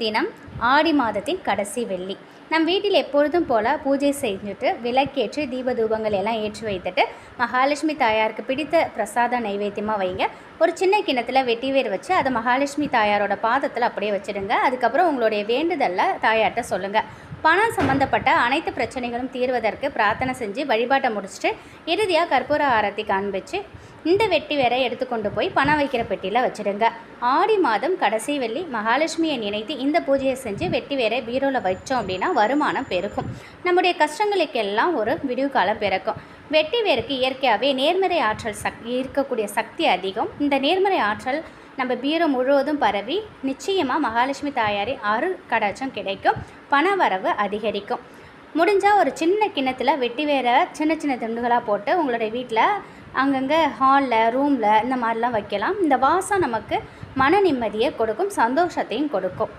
தினம் ஆடி மாதத்தின் கடைசி வெள்ளி. நம் வீட்டில் எப்பொழுதும் போல் பூஜை செஞ்சுட்டு விளக்கேற்றி தீப தூபங்கள் எல்லாம் ஏற்றி வைத்துட்டு மகாலட்சுமி தாயாருக்கு பிடித்த பிரசாத நைவேத்தியமாக வைங்க. ஒரு சின்ன கிணத்துல வெட்டிவேர் வச்சு அதை மகாலட்சுமி தாயாரோட பாதத்தில் அப்படியே வச்சுடுங்க. அதுக்கப்புறம் உங்களுடைய வேண்டுதலில் தாயார்கிட்ட சொல்லுங்கள். பணம் சம்மந்தப்பட்ட அனைத்து பிரச்சனைகளும் தீர்வதற்கு பிரார்த்தனை செஞ்சு வழிபாட்டை முடிச்சுட்டு இறுதியாக கற்பூர ஆரத்தி காண்பிச்சு இந்த வெட்டி வேரை எடுத்துக்கொண்டு போய் பணம் வைக்கிற பெட்டியில் வச்சுடுங்க. ஆடி மாதம் கடைசி வெள்ளி மகாலட்சுமியை நினைத்து இந்த பூஜையை செஞ்சு வெட்டி வேரை பீரோவில் வச்சோம் அப்படின்னா வருமானம் பெருக்கும். நம்முடைய கஷ்டங்களுக்கெல்லாம் ஒரு விடிவு காலம் பிறக்கும். வெட்டி வேருக்கு இயற்கையாகவே நேர்மறை ஆற்றல் இருக்கக்கூடிய சக்தி அதிகம். இந்த நேர்மறை ஆற்றல் நம்ம பீரோ முழுவதும் பரவி நிச்சயமாக மகாலட்சுமி தாயாரின் அருள் கடாட்சம் கிடைக்கும். பண வரவு அதிகரிக்கும். முடிஞ்சால் ஒரு சின்ன கிண்ணத்தில் வெட்டி வேற சின்ன சின்ன துண்டுகளாக போட்டு உங்களுடைய வீட்டில் அங்கங்கே ஹாலில் ரூமில் இந்த மாதிரிலாம் வைக்கலாம். இந்த வாசம் நமக்கு மன நிம்மதியை கொடுக்கும், சந்தோஷத்தையும் கொடுக்கும்.